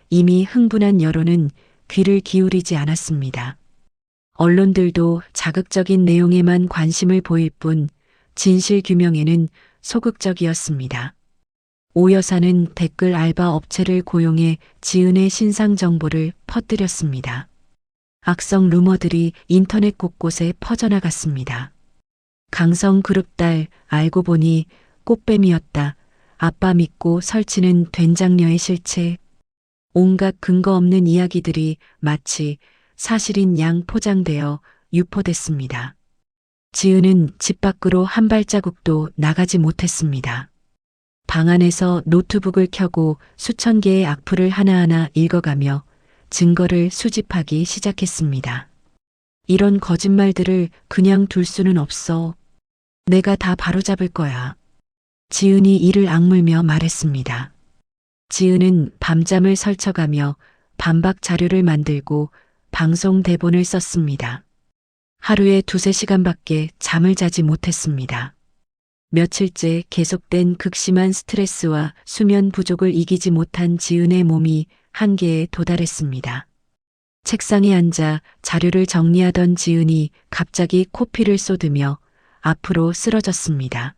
이미 흥분한 여론은 귀를 기울이지 않았습니다. 언론들도 자극적인 내용에만 관심을 보일 뿐 진실 규명에는 소극적이었습니다. 오 여사는 댓글 알바 업체를 고용해 지은의 신상 정보를 퍼뜨렸습니다. 악성 루머들이 인터넷 곳곳에 퍼져나갔습니다. 강성그룹 딸 알고 보니 꽃뱀이었다. 아빠 믿고 설치는 된장녀의 실체. 온갖 근거 없는 이야기들이 마치 사실인 양 포장되어 유포됐습니다. 지은은 집 밖으로 한 발자국도 나가지 못했습니다. 방 안에서 노트북을 켜고 수천 개의 악플을 하나하나 읽어가며 증거를 수집하기 시작했습니다. 이런 거짓말들을 그냥 둘 수는 없어. 내가 다 바로잡을 거야. 지은이 이를 악물며 말했습니다. 지은은 밤잠을 설쳐가며 반박 자료를 만들고 방송 대본을 썼습니다. 하루에 2~3시간밖에 잠을 자지 못했습니다. 며칠째 계속된 극심한 스트레스와 수면 부족을 이기지 못한 지은의 몸이 한계에 도달했습니다. 책상에 앉아 자료를 정리하던 지은이 갑자기 코피를 쏟으며 앞으로 쓰러졌습니다.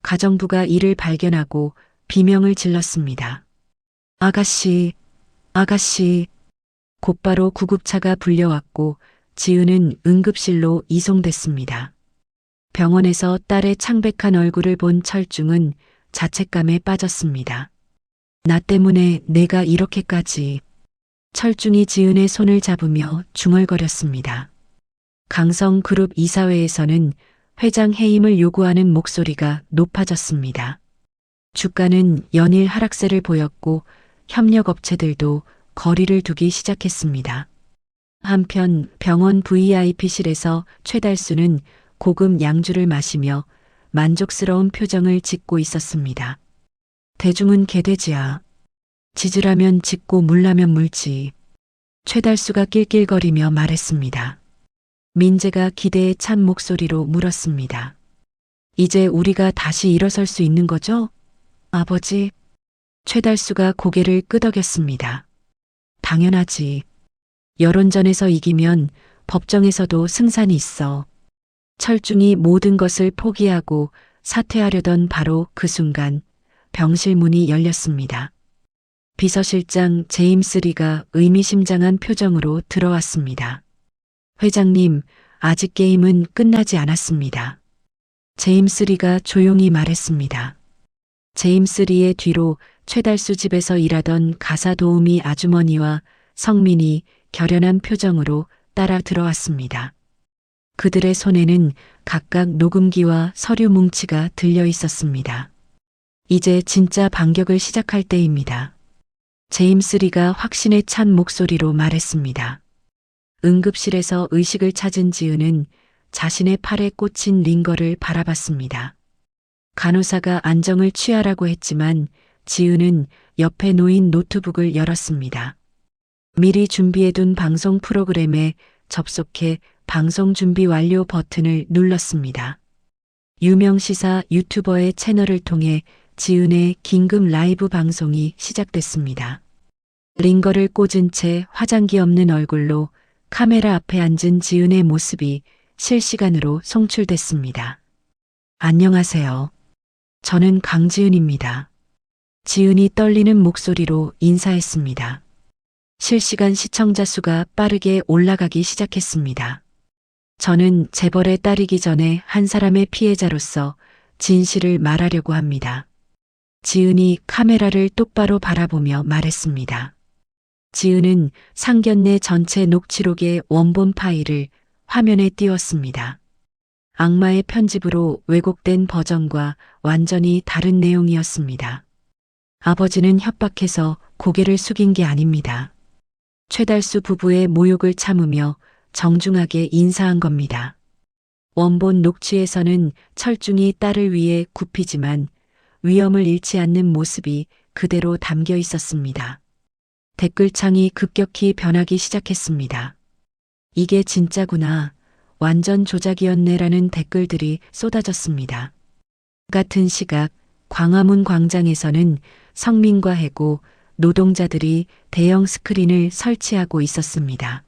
가정부가 이를 발견하고 비명을 질렀습니다. 아가씨, 아가씨. 곧바로 구급차가 불려왔고 지은은 응급실로 이송됐습니다. 병원에서 딸의 창백한 얼굴을 본 철중은 자책감에 빠졌습니다. 나 때문에 내가 이렇게까지. 철중이 지은의 손을 잡으며 중얼거렸습니다. 강성그룹 이사회에서는 회장 해임을 요구하는 목소리가 높아졌습니다. 주가는 연일 하락세를 보였고 협력업체들도 거리를 두기 시작했습니다. 한편 병원 VIP실에서 최달수는 고급 양주를 마시며 만족스러운 표정을 짓고 있었습니다. 대중은 개돼지야. 지지라면 짖고 물라면 물지. 최달수가 낄낄거리며 말했습니다. 민재가 기대에 찬 목소리로 물었습니다. 이제 우리가 다시 일어설 수 있는 거죠? 아버지. 최달수가 고개를 끄덕였습니다. 당연하지. 여론전에서 이기면 법정에서도 승산이 있어. 철중이 모든 것을 포기하고 사퇴하려던 바로 그 순간 병실 문이 열렸습니다. 비서실장 제임스 리가 의미심장한 표정으로 들어왔습니다. 회장님, 아직 게임은 끝나지 않았습니다. 제임스 리가 조용히 말했습니다. 제임스 리의 뒤로 최달수 집에서 일하던 가사 도우미 아주머니와 성민이 결연한 표정으로 따라 들어왔습니다. 그들의 손에는 각각 녹음기와 서류 뭉치가 들려 있었습니다. 이제 진짜 반격을 시작할 때입니다. 제임스 리가 확신에 찬 목소리로 말했습니다. 응급실에서 의식을 찾은 지은은 자신의 팔에 꽂힌 링거를 바라봤습니다. 간호사가 안정을 취하라고 했지만 지은은 옆에 놓인 노트북을 열었습니다. 미리 준비해둔 방송 프로그램에 접속해 방송 준비 완료 버튼을 눌렀습니다. 유명 시사 유튜버의 채널을 통해 지은의 긴급 라이브 방송이 시작됐습니다. 링거를 꽂은 채 화장기 없는 얼굴로 카메라 앞에 앉은 지은의 모습이 실시간으로 송출됐습니다. 안녕하세요. 저는 강지은입니다. 지은이 떨리는 목소리로 인사했습니다. 실시간 시청자 수가 빠르게 올라가기 시작했습니다. 저는 재벌의 딸이기 전에 한 사람의 피해자로서 진실을 말하려고 합니다. 지은이 카메라를 똑바로 바라보며 말했습니다. 지은은 상견례 전체 녹취록의 원본 파일을 화면에 띄웠습니다. 악마의 편집으로 왜곡된 버전과 완전히 다른 내용이었습니다. 아버지는 협박해서 고개를 숙인 게 아닙니다. 최달수 부부의 모욕을 참으며 정중하게 인사한 겁니다. 원본 녹취에서는 철중이 딸을 위해 굽히지만 위험을 잃지 않는 모습이 그대로 담겨 있었습니다. 댓글창이 급격히 변하기 시작했습니다. 이게 진짜구나. 완전 조작이었네라는 댓글들이 쏟아졌습니다. 같은 시각 광화문 광장에서는 성민과 해고 노동자들이 대형 스크린을 설치하고 있었습니다.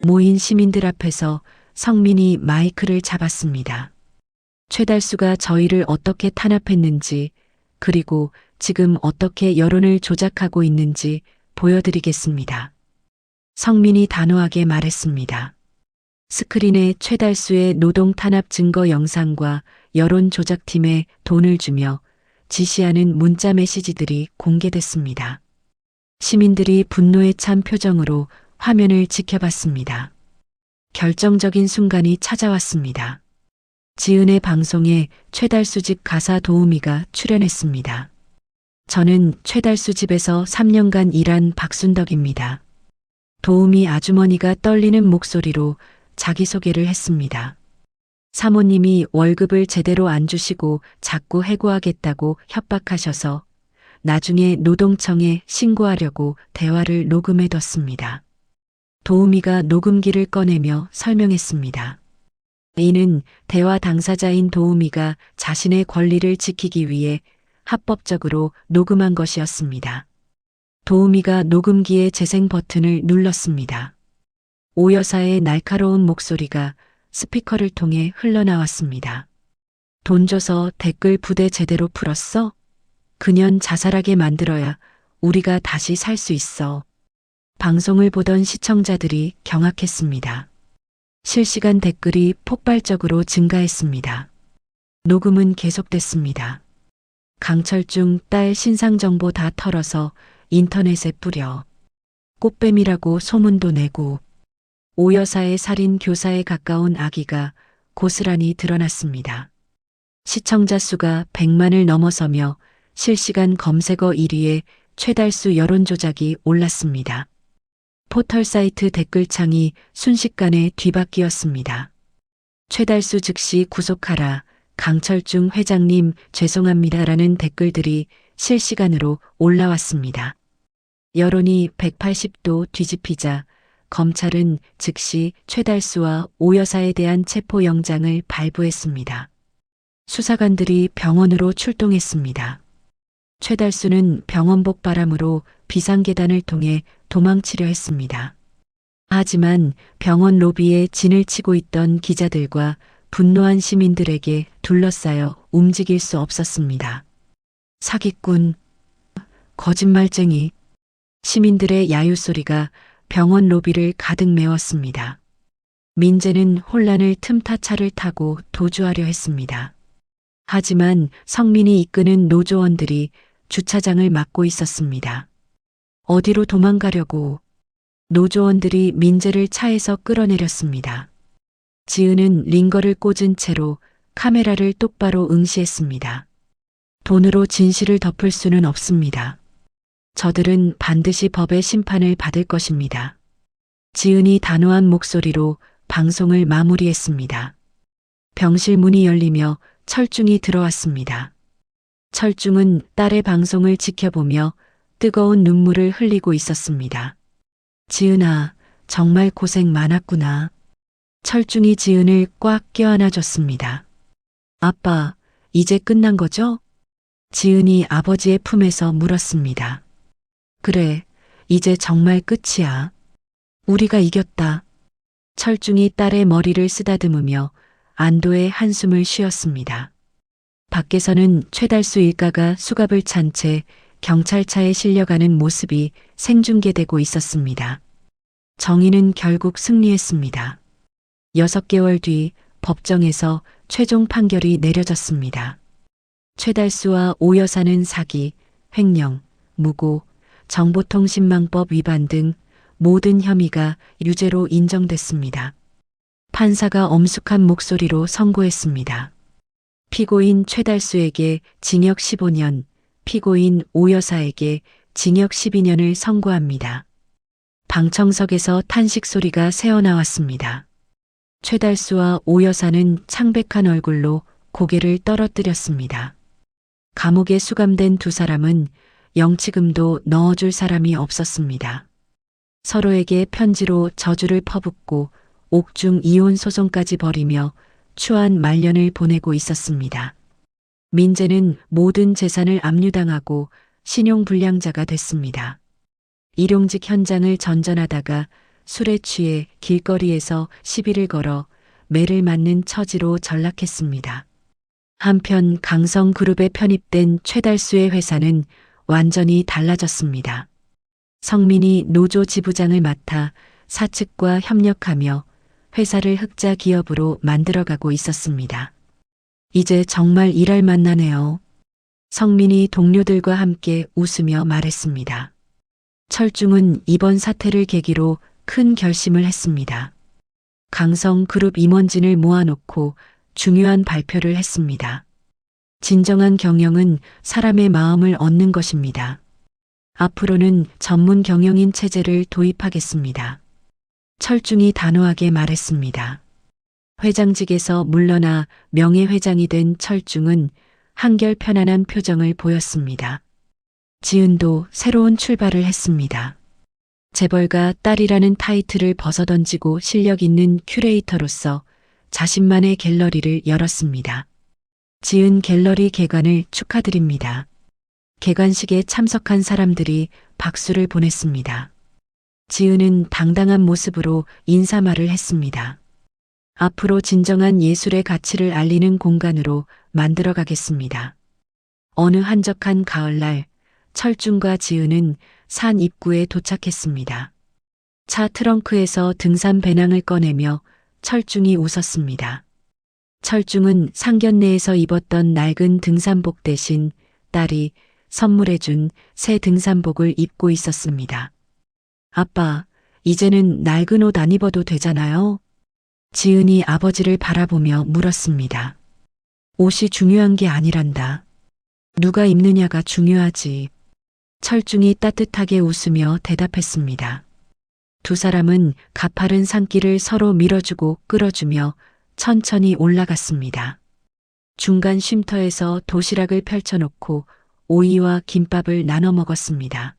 모인 시민들 앞에서 성민이 마이크를 잡았습니다. 최달수가 저희를 어떻게 탄압했는지 그리고 지금 어떻게 여론을 조작하고 있는지 보여드리겠습니다. 성민이 단호하게 말했습니다. 스크린에 최달수의 노동 탄압 증거 영상과 여론 조작팀에 돈을 주며 지시하는 문자 메시지들이 공개됐습니다. 시민들이 분노에 찬 표정으로 화면을 지켜봤습니다. 결정적인 순간이 찾아왔습니다. 지은의 방송에 최달수 집 가사 도우미가 출연했습니다. 저는 최달수 집에서 3년간 일한 박순덕입니다. 도우미 아주머니가 떨리는 목소리로 자기소개를 했습니다. 사모님이 월급을 제대로 안 주시고 자꾸 해고하겠다고 협박하셔서 나중에 노동청에 신고하려고 대화를 녹음해뒀습니다. 도우미가 녹음기를 꺼내며 설명했습니다. 이는 대화 당사자인 도우미가 자신의 권리를 지키기 위해 합법적으로 녹음한 것이었습니다. 도우미가 녹음기의 재생 버튼을 눌렀습니다. 오 여사의 날카로운 목소리가 스피커를 통해 흘러나왔습니다. 돈 줘서 댓글 부대 제대로 풀었어? 그년 자살하게 만들어야 우리가 다시 살 수 있어. 방송을 보던 시청자들이 경악했습니다. 실시간 댓글이 폭발적으로 증가했습니다. 녹음은 계속됐습니다. 강철중 딸 신상 정보 다 털어서 인터넷에 뿌려. 꽃뱀이라고 소문도 내고. 오 여사의 살인 교사에 가까운 악의가 고스란히 드러났습니다. 시청자 수가 100만을 넘어서며 실시간 검색어 1위에 최달수 여론 조작이 올랐습니다. 포털 사이트 댓글창이 순식간에 뒤바뀌었습니다. 최달수 즉시 구속하라. 강철중 회장님 죄송합니다라는 댓글들이 실시간으로 올라왔습니다. 여론이 180도 뒤집히자 검찰은 즉시 최달수와 오 여사에 대한 체포영장을 발부했습니다. 수사관들이 병원으로 출동했습니다. 최달수는 병원복 바람으로 비상계단을 통해 도망치려 했습니다. 하지만 병원 로비에 진을 치고 있던 기자들과 분노한 시민들에게 둘러싸여 움직일 수 없었습니다. 사기꾼, 거짓말쟁이, 시민들의 야유 소리가 병원 로비를 가득 메웠습니다. 민재는 혼란을 틈타 차를 타고 도주하려 했습니다. 하지만 성민이 이끄는 노조원들이 주차장을 막고 있었습니다. 어디로 도망가려고? 노조원들이 민재를 차에서 끌어내렸습니다. 지은은 링거를 꽂은 채로 카메라를 똑바로 응시했습니다. 돈으로 진실을 덮을 수는 없습니다. 저들은 반드시 법의 심판을 받을 것입니다. 지은이 단호한 목소리로 방송을 마무리했습니다. 병실 문이 열리며 철중이 들어왔습니다. 철중은 딸의 방송을 지켜보며 뜨거운 눈물을 흘리고 있었습니다. 지은아, 정말 고생 많았구나. 철중이 지은을 꽉 껴안아줬습니다. 아빠, 이제 끝난 거죠? 지은이 아버지의 품에서 물었습니다. 그래, 이제 정말 끝이야. 우리가 이겼다. 철중이 딸의 머리를 쓰다듬으며 안도의 한숨을 쉬었습니다. 밖에서는 최달수 일가가 수갑을 찬 채 경찰차에 실려가는 모습이 생중계되고 있었습니다. 정의는 결국 승리했습니다. 6개월 뒤 법정에서 최종 판결이 내려졌습니다. 최달수와 오 여사는 사기, 횡령, 무고, 정보통신망법 위반 등 모든 혐의가 유죄로 인정됐습니다. 판사가 엄숙한 목소리로 선고했습니다. 피고인 최달수에게 징역 15년, 피고인 오 여사에게 징역 12년을 선고합니다. 방청석에서 탄식 소리가 새어나왔습니다. 최달수와 오 여사는 창백한 얼굴로 고개를 떨어뜨렸습니다. 감옥에 수감된 두 사람은 영치금도 넣어줄 사람이 없었습니다. 서로에게 편지로 저주를 퍼붓고 옥중 이혼 소송까지 벌이며 추한 말년을 보내고 있었습니다. 민재는 모든 재산을 압류당하고 신용불량자가 됐습니다. 일용직 현장을 전전하다가 술에 취해 길거리에서 시비를 걸어 매를 맞는 처지로 전락했습니다. 한편 강성그룹에 편입된 최달수의 회사는 완전히 달라졌습니다. 성민이 노조 지부장을 맡아 사측과 협력하며 회사를 흑자 기업으로 만들어가고 있었습니다. 이제 정말 일할 만나네요. 성민이 동료들과 함께 웃으며 말했습니다. 철중은 이번 사태를 계기로 큰 결심을 했습니다. 강성그룹 임원진을 모아놓고 중요한 발표를 했습니다. 진정한 경영은 사람의 마음을 얻는 것입니다. 앞으로는 전문 경영인 체제를 도입하겠습니다. 철중이 단호하게 말했습니다. 회장직에서 물러나 명예회장이 된 철중은 한결 편안한 표정을 보였습니다. 지은도 새로운 출발을 했습니다. 재벌가 딸이라는 타이틀을 벗어던지고 실력 있는 큐레이터로서 자신만의 갤러리를 열었습니다. 지은 갤러리 개관을 축하드립니다. 개관식에 참석한 사람들이 박수를 보냈습니다. 지은은 당당한 모습으로 인사말을 했습니다. 앞으로 진정한 예술의 가치를 알리는 공간으로 만들어가겠습니다. 어느 한적한 가을날 철중과 지은은 산 입구에 도착했습니다. 차 트렁크에서 등산 배낭을 꺼내며 철중이 웃었습니다. 철중은 상견례에서 입었던 낡은 등산복 대신 딸이 선물해준 새 등산복을 입고 있었습니다. 아빠, 이제는 낡은 옷 안 입어도 되잖아요? 지은이 아버지를 바라보며 물었습니다. 옷이 중요한 게 아니란다. 누가 입느냐가 중요하지. 철중이 따뜻하게 웃으며 대답했습니다. 두 사람은 가파른 산길을 서로 밀어주고 끌어주며 천천히 올라갔습니다. 중간 쉼터에서 도시락을 펼쳐놓고 오이와 김밥을 나눠 먹었습니다.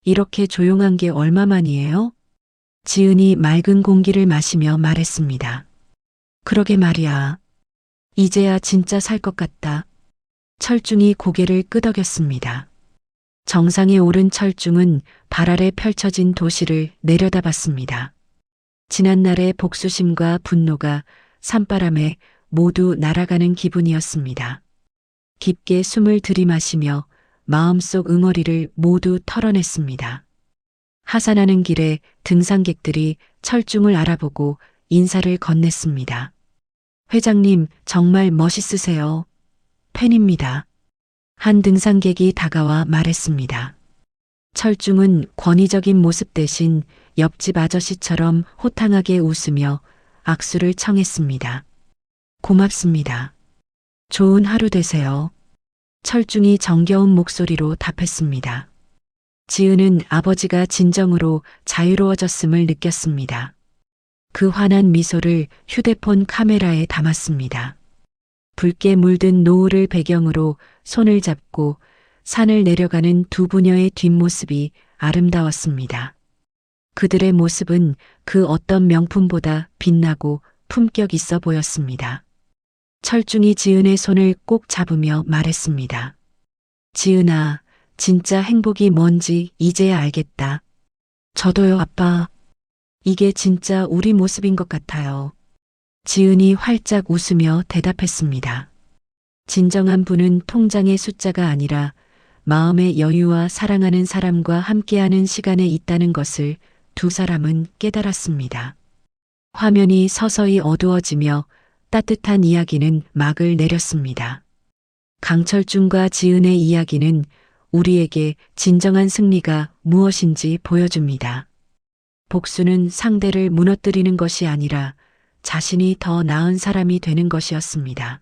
이렇게 조용한 게 얼마만이에요? 지은이 맑은 공기를 마시며 말했습니다. 그러게 말이야. 이제야 진짜 살 것 같다. 철중이 고개를 끄덕였습니다. 정상에 오른 철중은 발 아래 펼쳐진 도시를 내려다봤습니다. 지난날의 복수심과 분노가 산바람에 모두 날아가는 기분이었습니다. 깊게 숨을 들이마시며 마음속 응어리를 모두 털어냈습니다. 하산하는 길에 등산객들이 철중을 알아보고 인사를 건넸습니다. 회장님, 정말 멋있으세요. 팬입니다. 한 등산객이 다가와 말했습니다. 철중은 권위적인 모습 대신 옆집 아저씨처럼 호탕하게 웃으며 악수를 청했습니다. 고맙습니다. 좋은 하루 되세요. 철중이 정겨운 목소리로 답했습니다. 지은은 아버지가 진정으로 자유로워졌음을 느꼈습니다. 그 환한 미소를 휴대폰 카메라에 담았습니다. 붉게 물든 노을을 배경으로 손을 잡고 산을 내려가는 두 부녀의 뒷모습이 아름다웠습니다. 그들의 모습은 그 어떤 명품보다 빛나고 품격 있어 보였습니다. 철중이 지은의 손을 꼭 잡으며 말했습니다. 지은아, 진짜 행복이 뭔지 이제야 알겠다. 저도요, 아빠. 이게 진짜 우리 모습인 것 같아요. 지은이 활짝 웃으며 대답했습니다. 진정한 부는 통장의 숫자가 아니라 마음의 여유와 사랑하는 사람과 함께하는 시간에 있다는 것을 두 사람은 깨달았습니다. 화면이 서서히 어두워지며 따뜻한 이야기는 막을 내렸습니다. 강철중과 지은의 이야기는 우리에게 진정한 승리가 무엇인지 보여줍니다. 복수는 상대를 무너뜨리는 것이 아니라 자신이 더 나은 사람이 되는 것이었습니다.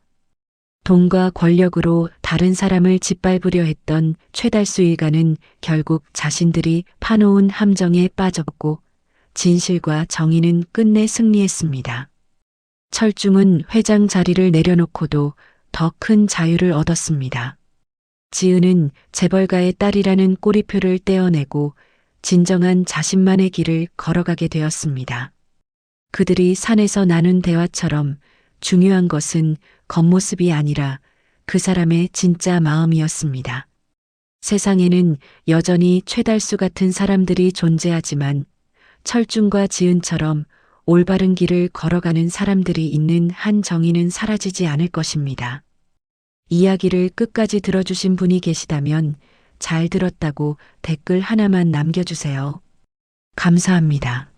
돈과 권력으로 다른 사람을 짓밟으려 했던 최달수 일가는 결국 자신들이 파놓은 함정에 빠졌고 진실과 정의는 끝내 승리했습니다. 철중은 회장 자리를 내려놓고도 더 큰 자유를 얻었습니다. 지은은 재벌가의 딸이라는 꼬리표를 떼어내고 진정한 자신만의 길을 걸어가게 되었습니다. 그들이 산에서 나눈 대화처럼 중요한 것은 겉모습이 아니라 그 사람의 진짜 마음이었습니다. 세상에는 여전히 최달수 같은 사람들이 존재하지만 철중과 지은처럼 올바른 길을 걸어가는 사람들이 있는 한 정의는 사라지지 않을 것입니다. 이야기를 끝까지 들어주신 분이 계시다면 잘 들었다고 댓글 하나만 남겨주세요. 감사합니다.